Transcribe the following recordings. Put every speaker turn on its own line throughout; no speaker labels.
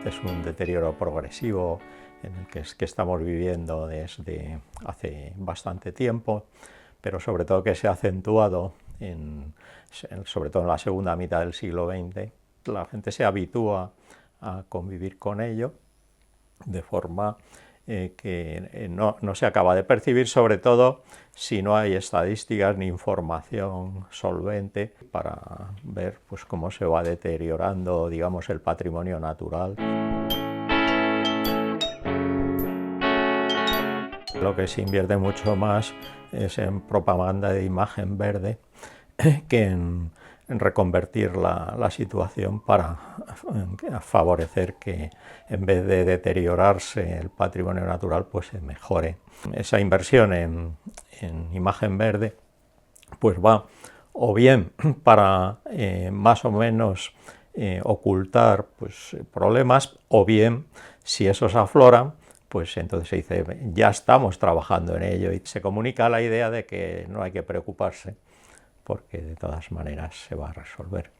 es un deterioro progresivo en el que estamos viviendo desde hace bastante tiempo, pero sobre todo que se ha acentuado sobre todo en la segunda mitad del siglo XX. La gente se habitúa a convivir con ello de forma que no se acaba de percibir, sobre todo si no hay estadísticas ni información solvente para ver pues, cómo se va deteriorando, digamos, el patrimonio natural. Lo que se invierte mucho más es en propaganda de imagen verde que en reconvertir la situación para favorecer que en vez de deteriorarse el patrimonio natural, pues se mejore. Esa inversión en imagen verde pues va o bien para más o menos ocultar pues, problemas, o bien si esos afloran, pues entonces se dice ya estamos trabajando en ello y se comunica la idea de que no hay que preocuparse porque de todas maneras se va a resolver.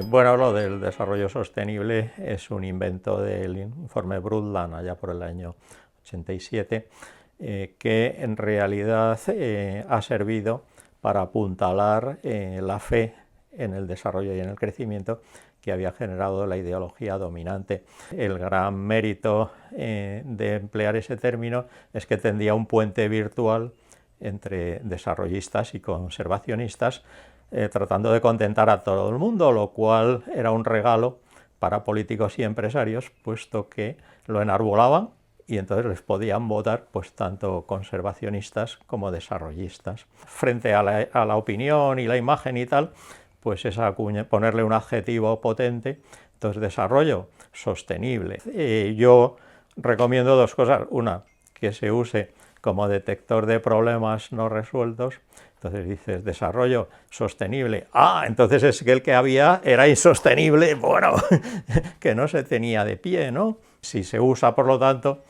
Bueno, lo del desarrollo sostenible es un invento del informe Brundtland allá por el año 87, que en realidad ha servido para apuntalar la fe en el desarrollo y en el crecimiento que había generado la ideología dominante. El gran mérito de emplear ese término es que tendía un puente virtual entre desarrollistas y conservacionistas, tratando de contentar a todo el mundo, lo cual era un regalo para políticos y empresarios, puesto que lo enarbolaban y entonces les podían votar pues tanto conservacionistas como desarrollistas. Frente a la opinión y la imagen y tal, pues esa cuña, ponerle un adjetivo potente. Entonces, desarrollo sostenible. Yo recomiendo dos cosas. Una, que se use como detector de problemas no resueltos. Entonces dices, desarrollo sostenible. Ah, entonces es que el que había era insostenible, bueno, que no se tenía de pie, ¿no? Si se usa, por lo tanto,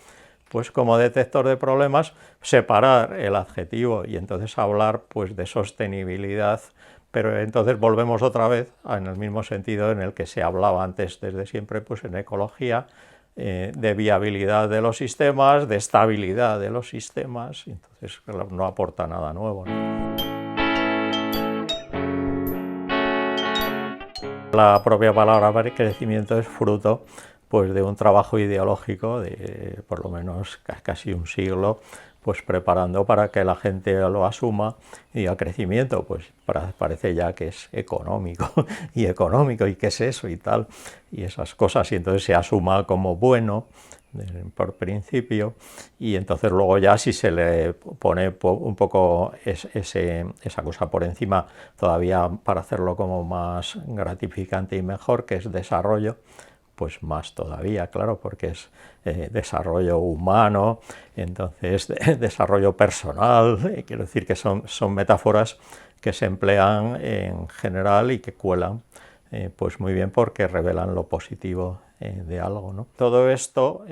pues como detector de problemas, separar el adjetivo y entonces hablar pues de sostenibilidad, pero entonces volvemos otra vez en el mismo sentido en el que se hablaba antes desde siempre, pues en ecología, de viabilidad de los sistemas, de estabilidad de los sistemas, entonces no aporta nada nuevo, ¿no? La propia palabra crecimiento es fruto pues, de un trabajo ideológico de por lo menos casi un siglo, pues preparando para que la gente lo asuma y a crecimiento, pues parece ya que es económico y qué es eso y tal, y esas cosas, y entonces se asuma como bueno por principio, y entonces luego ya si se le pone un poco esa cosa por encima todavía para hacerlo como más gratificante y mejor, que es desarrollo, pues más todavía, claro, porque es desarrollo humano, entonces desarrollo personal, quiero decir que son metáforas que se emplean en general y que cuelan pues muy bien porque revelan lo positivo de algo, ¿no? Todo esto,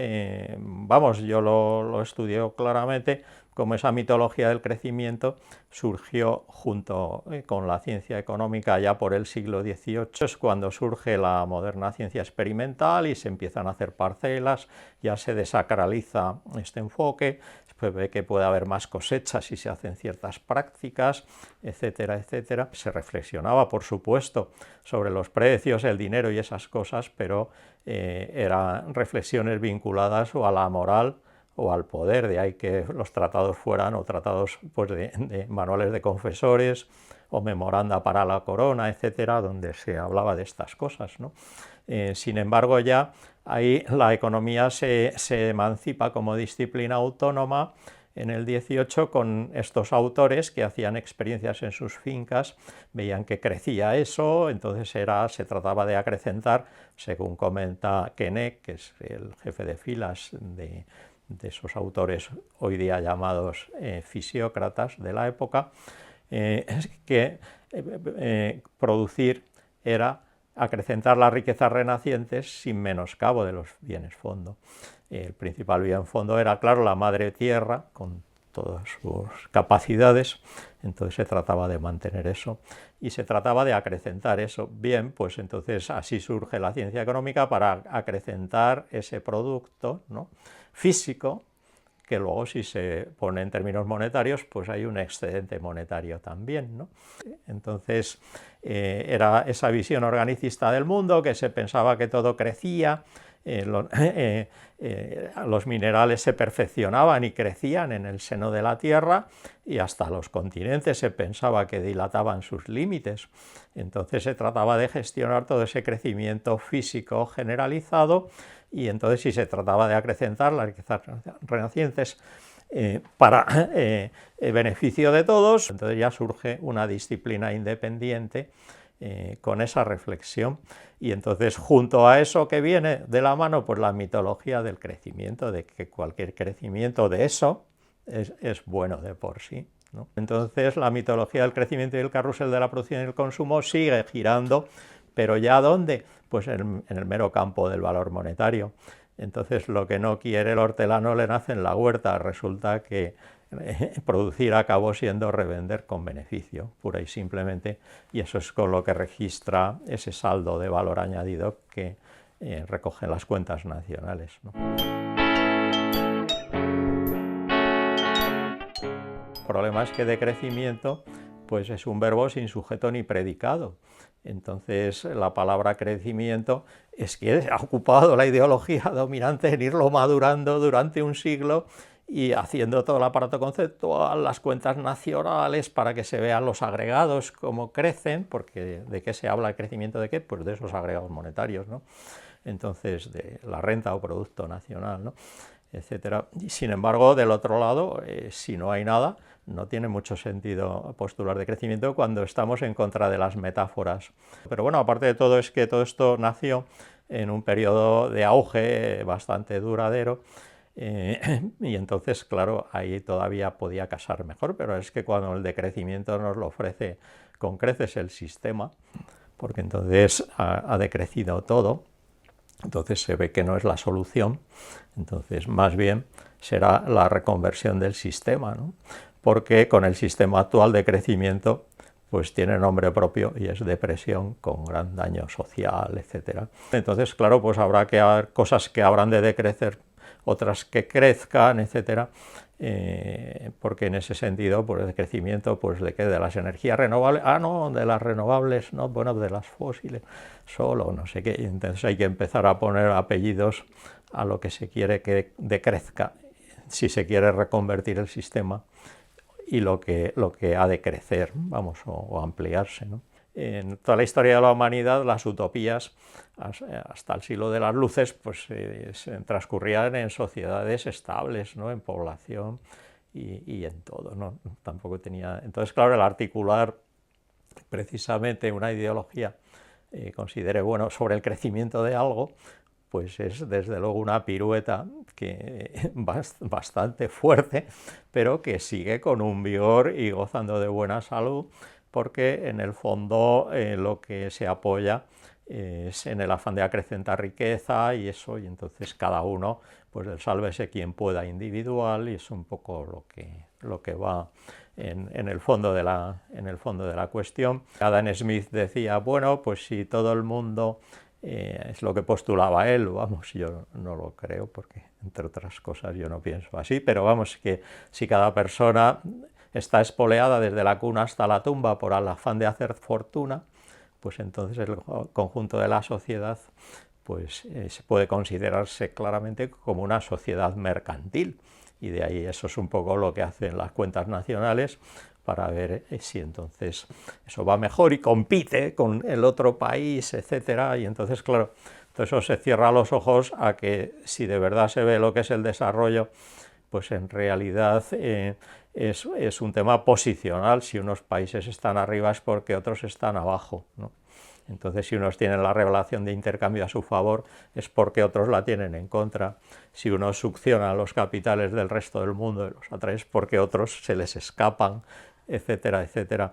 vamos, yo lo estudio claramente, como esa mitología del crecimiento surgió junto con la ciencia económica ya por el siglo XVIII, es cuando surge la moderna ciencia experimental y se empiezan a hacer parcelas, ya se desacraliza este enfoque, se ve que puede haber más cosechas si se hacen ciertas prácticas, etcétera, etcétera. Se reflexionaba, por supuesto, sobre los precios, el dinero y esas cosas, pero eran reflexiones vinculadas o a la moral o al poder, de ahí que los tratados fueran o tratados pues, de manuales de confesores o memoranda para la corona, etcétera, donde se hablaba de estas cosas, ¿no? Sin embargo, ya ahí la economía se emancipa como disciplina autónoma en el 18 con estos autores que hacían experiencias en sus fincas, veían que crecía eso, entonces se trataba de acrecentar, según comenta Keinec, que es el jefe de filas de esos autores hoy día llamados fisiócratas de la época, que producir era acrecentar las riquezas renacientes sin menoscabo de los bienes fondo. El principal bien fondo era, claro, la madre tierra, con todas sus capacidades, entonces se trataba de mantener eso y se trataba de acrecentar eso. Bien, pues entonces así surge la ciencia económica para acrecentar ese producto, ¿no?, físico, que luego si se pone en términos monetarios, pues hay un excedente monetario también, ¿no? Entonces era esa visión organicista del mundo, que se pensaba que todo crecía, los minerales se perfeccionaban y crecían en el seno de la Tierra, y hasta los continentes se pensaba que dilataban sus límites. Entonces se trataba de gestionar todo ese crecimiento físico generalizado, y entonces si se trataba de acrecentar las riquezas renacientes para beneficio de todos, entonces ya surge una disciplina independiente con esa reflexión. Y entonces junto a eso que viene de la mano, pues la mitología del crecimiento, de que cualquier crecimiento de eso es bueno de por sí, ¿no? Entonces la mitología del crecimiento y el carrusel de la producción y el consumo sigue girando, pero ¿ya dónde? Pues en el mero campo del valor monetario. Entonces lo que no quiere el hortelano le nace en la huerta. Resulta que producir acabó siendo revender con beneficio, pura y simplemente, y eso es con lo que registra ese saldo de valor añadido que recogen las cuentas nacionales, ¿no? El problema es que de crecimiento pues es un verbo sin sujeto ni predicado. Entonces la palabra crecimiento es que ha ocupado la ideología dominante en irlo madurando durante un siglo y haciendo todo el aparato conceptual, las cuentas nacionales para que se vean los agregados cómo crecen, porque ¿de qué se habla el crecimiento de qué? Pues de esos agregados monetarios, ¿no? Entonces de la renta o producto nacional, ¿no?, etcétera. Y sin embargo, del otro lado, si no hay nada, no tiene mucho sentido postular de crecimiento cuando estamos en contra de las metáforas. Pero bueno, aparte de todo, es que todo esto nació en un periodo de auge bastante duradero, y entonces, claro, ahí todavía podía casar mejor, pero es que cuando el decrecimiento nos lo ofrece con creces el sistema, porque entonces ha decrecido todo, entonces se ve que no es la solución, entonces más bien será la reconversión del sistema, ¿no?, porque con el sistema actual de crecimiento pues tiene nombre propio y es depresión con gran daño social, etc. Entonces, claro, pues habrá que haber cosas que habrán de decrecer, otras que crezcan, etc., porque en ese sentido, pues de crecimiento, pues de qué, de las energías renovables, no, de las renovables, no, bueno, de las fósiles, solo, no sé qué, entonces hay que empezar a poner apellidos a lo que se quiere que decrezca, si se quiere reconvertir el sistema, y lo que ha de crecer, vamos, o ampliarse, ¿no? En toda la historia de la humanidad, las utopías, hasta el siglo de las luces, pues se transcurrían en sociedades estables, ¿no?, en población y en todo, ¿no? Tampoco tenía... Entonces, claro, el articular precisamente una ideología considere bueno sobre el crecimiento de algo, pues es desde luego una pirueta que bastante fuerte, pero que sigue con un vigor y gozando de buena salud, porque en el fondo lo que se apoya es en el afán de acrecentar riqueza y eso, y entonces cada uno, pues el sálvese quien pueda individual, y es un poco lo que va en el fondo de la cuestión. Adam Smith decía, bueno, pues si todo el mundo... es lo que postulaba él, vamos, yo no lo creo porque, entre otras cosas, yo no pienso así, pero vamos, que si cada persona está espoleada desde la cuna hasta la tumba por el afán de hacer fortuna, pues entonces el conjunto de la sociedad pues se puede considerarse claramente como una sociedad mercantil, y de ahí eso es un poco lo que hacen las cuentas nacionales, para ver si entonces eso va mejor y compite con el otro país, etcétera, y entonces, claro, todo eso se cierra los ojos a que si de verdad se ve lo que es el desarrollo, pues en realidad es un tema posicional. Si unos países están arriba es porque otros están abajo, ¿no? Entonces, si unos tienen la relación de intercambio a su favor, es porque otros la tienen en contra. Si unos succionan los capitales del resto del mundo y los atraen, es porque otros se les escapan, etcétera, etcétera.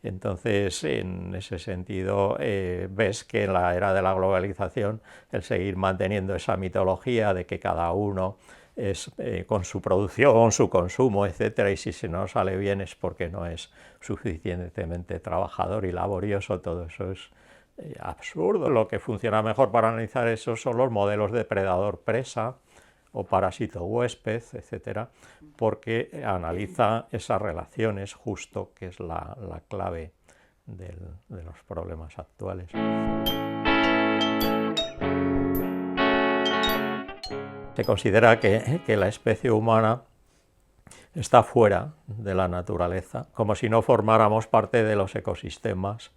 Entonces, en ese sentido, ves que en la era de la globalización, el seguir manteniendo esa mitología de que cada uno es con su producción, su consumo, etcétera, y si se nos sale bien es porque no es suficientemente trabajador y laborioso. Todo eso es absurdo. Lo que funciona mejor para analizar eso son los modelos depredador-presa o parásito-huésped, etcétera, porque analiza esas relaciones justo, que es la clave de los problemas actuales. Se considera que la especie humana está fuera de la naturaleza, como si no formáramos parte de los ecosistemas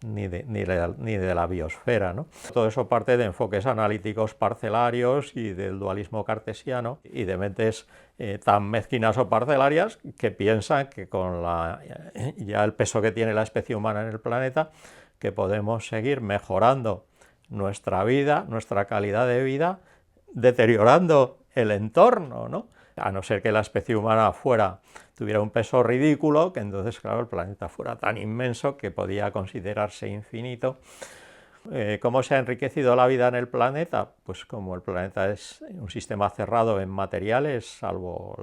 ni de la biosfera, ¿no? Todo eso parte de enfoques analíticos parcelarios y del dualismo cartesiano y de mentes tan mezquinas o parcelarias que piensan que con ya el peso que tiene la especie humana en el planeta, que podemos seguir mejorando nuestra vida, nuestra calidad de vida, deteriorando el entorno, ¿no? A no ser que la especie humana tuviera un peso ridículo, que entonces, claro, el planeta fuera tan inmenso que podía considerarse infinito. ¿Cómo se ha enriquecido la vida en el planeta? Pues como el planeta es un sistema cerrado en materiales, salvo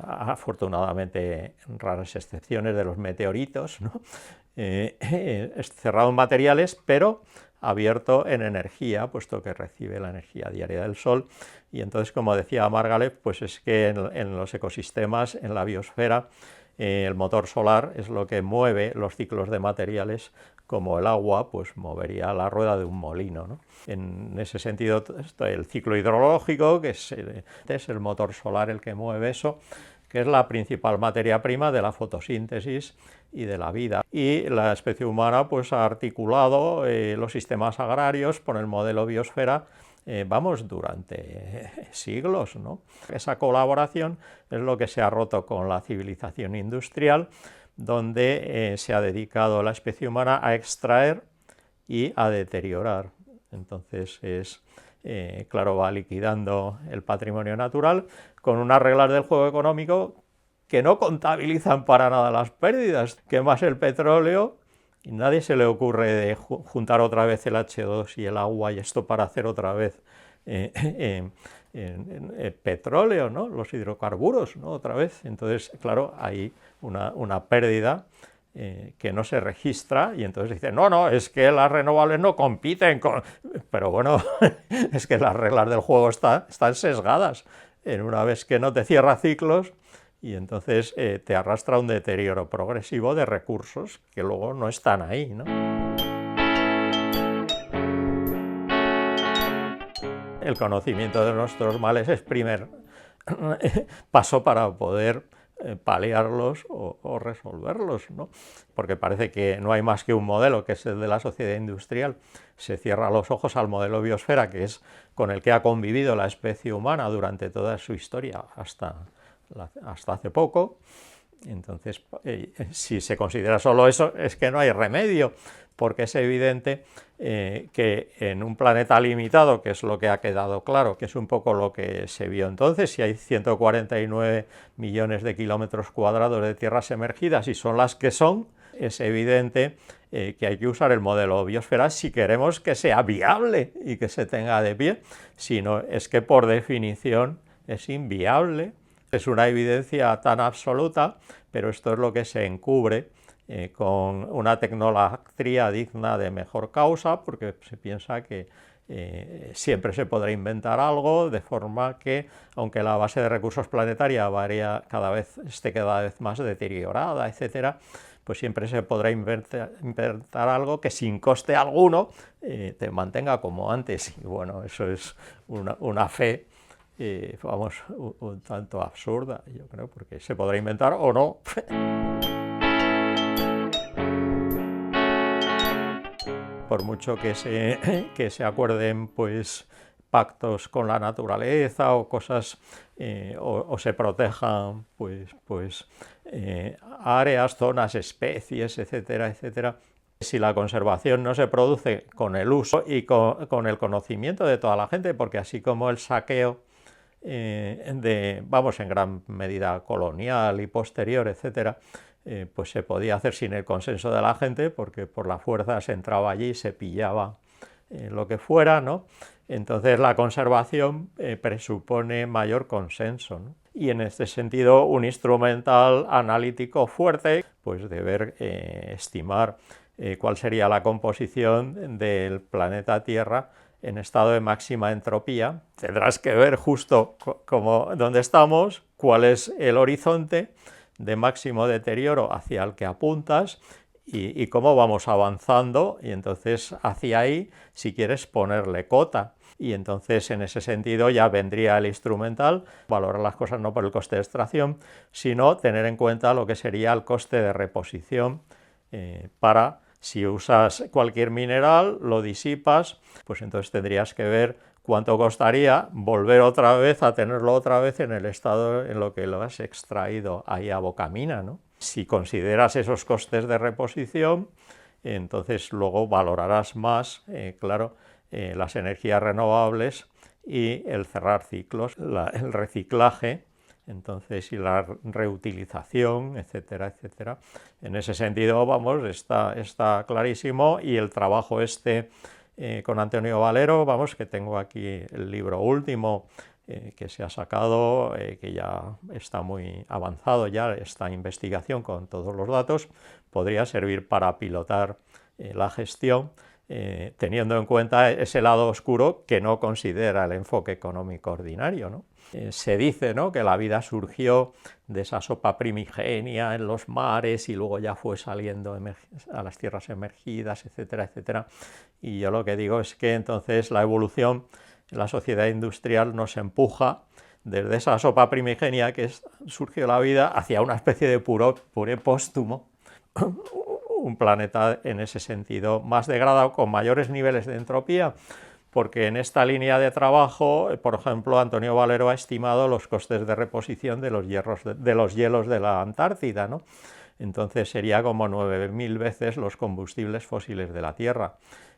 afortunadamente raras excepciones de los meteoritos, ¿no? Es cerrado en materiales, pero abierto en energía, puesto que recibe la energía diaria del Sol. Y entonces, como decía Margalef, pues es que en los ecosistemas, en la biosfera, el motor solar es lo que mueve los ciclos de materiales, como el agua pues movería la rueda de un molino, ¿no? En ese sentido, el ciclo hidrológico, que es el motor solar el que mueve eso, que es la principal materia prima de la fotosíntesis y de la vida. Y la especie humana pues ha articulado los sistemas agrarios por el modelo biosfera, durante siglos, ¿no? Esa colaboración es lo que se ha roto con la civilización industrial, donde se ha dedicado la especie humana a extraer y a deteriorar. Entonces claro, va liquidando el patrimonio natural con unas reglas del juego económico que no contabilizan para nada las pérdidas. Quemas el petróleo y nadie se le ocurre de juntar otra vez el H2 y el agua y esto para hacer otra vez petróleo, ¿no? Los hidrocarburos, ¿no? Otra vez. Entonces, claro, hay una pérdida que no se registra y entonces dicen, no, es que las renovables no compiten con... Pero bueno, es que las reglas del juego están sesgadas. Una vez que no te cierra ciclos, y entonces te arrastra un deterioro progresivo de recursos que luego no están ahí, ¿no? El conocimiento de nuestros males es primer paso para poder paliarlos o resolverlos, ¿no? Porque parece que no hay más que un modelo, que es el de la sociedad industrial. Se cierra los ojos al modelo biosfera, que es con el que ha convivido la especie humana durante toda su historia hasta hace poco. Entonces, si se considera solo eso, es que no hay remedio, porque es evidente que en un planeta limitado, que es lo que ha quedado claro, que es un poco lo que se vio entonces, si hay 149 millones de kilómetros cuadrados de tierras emergidas y son las que son, es evidente que hay que usar el modelo biosfera si queremos que sea viable y que se tenga de pie, si no es que por definición es inviable. Es una evidencia tan absoluta, pero esto es lo que se encubre con una tecnología digna de mejor causa, porque se piensa que siempre se podrá inventar algo, de forma que, aunque la base de recursos planetaria esté cada vez más deteriorada, etcétera, pues siempre se podrá inventar algo que sin coste alguno te mantenga como antes. Y bueno, eso es una fe un tanto absurda, yo creo, porque se podrá inventar o no. Por mucho que se acuerden pues pactos con la naturaleza o cosas o se protejan pues áreas, zonas, especies, etcétera, etcétera. Si la conservación no se produce con el uso y con el conocimiento de toda la gente, porque así como el saqueo en gran medida colonial y posterior, etcétera, pues se podía hacer sin el consenso de la gente, porque por la fuerza se entraba allí, se pillaba lo que fuera, ¿no? Entonces la conservación presupone mayor consenso, ¿no? Y en este sentido un instrumental analítico fuerte, pues deber estimar cuál sería la composición del planeta Tierra en estado de máxima entropía. Tendrás que ver justo como dónde estamos, cuál es el horizonte de máximo deterioro hacia el que apuntas y cómo vamos avanzando, y entonces hacia ahí, si quieres, ponerle cota. Y entonces en ese sentido ya vendría el instrumental, valorar las cosas no por el coste de extracción, sino tener en cuenta lo que sería el coste de reposición para, si usas cualquier mineral, lo disipas, pues entonces tendrías que ver cuánto costaría volver otra vez a tenerlo otra vez en el estado en lo que lo has extraído ahí a bocamina, ¿no? Si consideras esos costes de reposición, entonces luego valorarás más, claro, las energías renovables y el cerrar ciclos, el reciclaje, entonces, y la reutilización, etcétera, etcétera. En ese sentido, vamos, está clarísimo, y el trabajo con Antonio Valero, vamos, que tengo aquí el libro último que se ha sacado, que ya está muy avanzado ya esta investigación con todos los datos, podría servir para pilotar la gestión, teniendo en cuenta ese lado oscuro que no considera el enfoque económico ordinario, ¿no? Se dice, ¿no?, que la vida surgió de esa sopa primigenia en los mares y luego ya fue saliendo a las tierras emergidas, etcétera, etcétera. Y yo lo que digo es que entonces la evolución en la sociedad industrial nos empuja desde esa sopa primigenia que surgió la vida hacia una especie de puré póstumo, un planeta en ese sentido más degradado, con mayores niveles de entropía, porque en esta línea de trabajo, por ejemplo, Antonio Valero ha estimado los costes de reposición de los hielos de la Antártida, ¿no? Entonces sería como 9.000 veces los combustibles fósiles de la Tierra.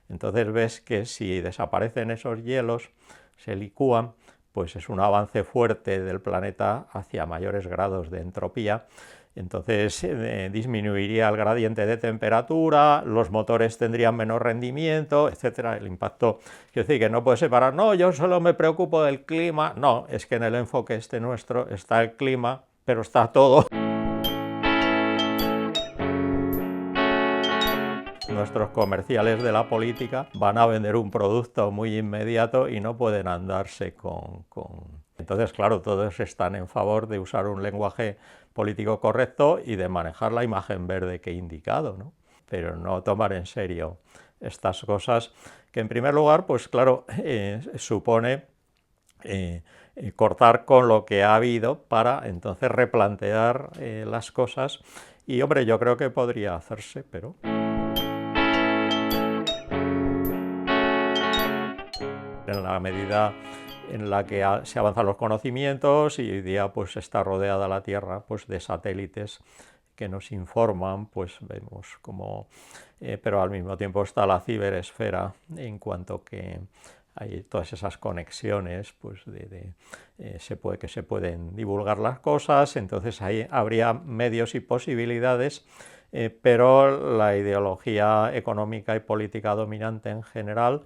Entonces ves que si desaparecen esos hielos, se licúan, pues es un avance fuerte del planeta hacia mayores grados de entropía. Entonces disminuiría el gradiente de temperatura, los motores tendrían menos rendimiento, etcétera. El impacto, quiero decir que no puedes separar, no, yo solo me preocupo del clima. No, es que en el enfoque nuestro está el clima, pero está todo. Nuestros comerciales de la política van a vender un producto muy inmediato y no pueden andarse Entonces, claro, todos están en favor de usar un lenguaje político correcto y de manejar la imagen verde que he indicado, ¿no? Pero no tomar en serio estas cosas, que en primer lugar, pues claro, supone cortar con lo que ha habido para entonces replantear las cosas. Y hombre, yo creo que podría hacerse, pero... En la medida en la que se avanzan los conocimientos y hoy día pues está rodeada la Tierra pues de satélites que nos informan, pues vemos como, pero al mismo tiempo está la ciberesfera, en cuanto que hay todas esas conexiones, pues que se pueden divulgar las cosas, entonces ahí habría medios y posibilidades, pero la ideología económica y política dominante en general,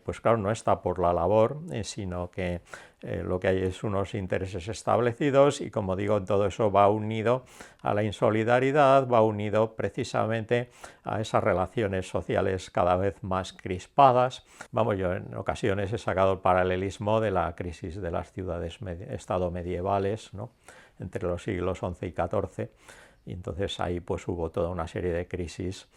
pues claro, no está por la labor, sino que lo que hay es unos intereses establecidos, y como digo, todo eso va unido a la insolidaridad, va unido precisamente a esas relaciones sociales cada vez más crispadas. Vamos, yo en ocasiones he sacado el paralelismo de la crisis de las ciudades-estado medievales, ¿no?, entre los siglos XI y XIV, y entonces ahí pues hubo toda una serie de crisis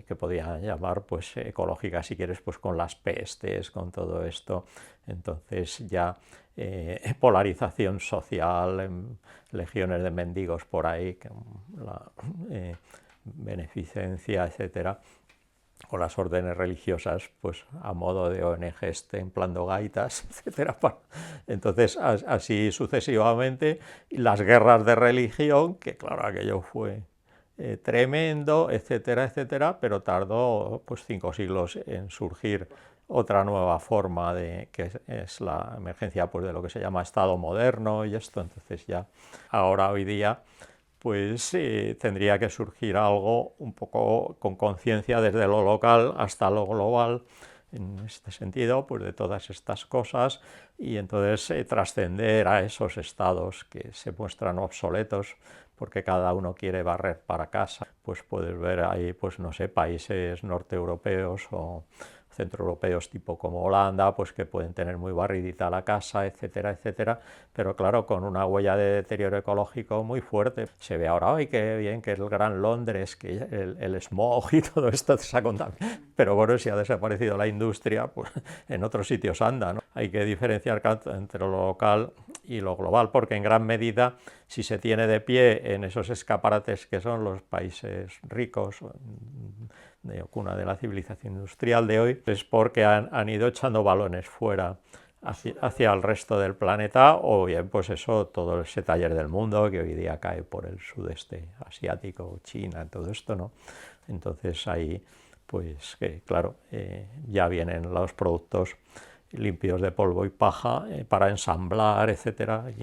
que podía llamar pues ecológicas, si quieres, pues con las pestes, con todo esto. Entonces ya polarización social, legiones de mendigos por ahí, la beneficencia, etcétera, o las órdenes religiosas pues a modo de ONGs templando gaitas, etcétera. Entonces así sucesivamente, y las guerras de religión, que claro, aquello fue tremendo, etcétera, etcétera, pero tardó pues 5 siglos en surgir otra nueva forma que es la emergencia pues de lo que se llama Estado moderno y esto. Entonces ya ahora hoy día pues tendría que surgir algo un poco con conciencia desde lo local hasta lo global, en este sentido, pues de todas estas cosas, y entonces trascender a esos estados que se muestran obsoletos porque cada uno quiere barrer para casa. Pues puedes ver ahí, pues no sé, países norteeuropeos o centroeuropeos tipo como Holanda, pues que pueden tener muy barridita la casa, etcétera, etcétera, pero claro, con una huella de deterioro ecológico muy fuerte. Se ve ahora, ¡ay, qué bien, que es el Gran Londres, que el smog y todo esto se ha contaminado! Pero bueno, si ha desaparecido la industria, pues en otros sitios anda, ¿no? Hay que diferenciar entre lo local y lo global, porque en gran medida, si se tiene de pie en esos escaparates que son los países ricos, de cuna de la civilización industrial de hoy, es porque han ido echando balones fuera hacia el resto del planeta, o bien pues eso, todo ese taller del mundo que hoy día cae por el sudeste asiático, China, todo esto, ¿no? Entonces ahí, pues claro, ya vienen los productos limpios de polvo y paja para ensamblar, etcétera. Y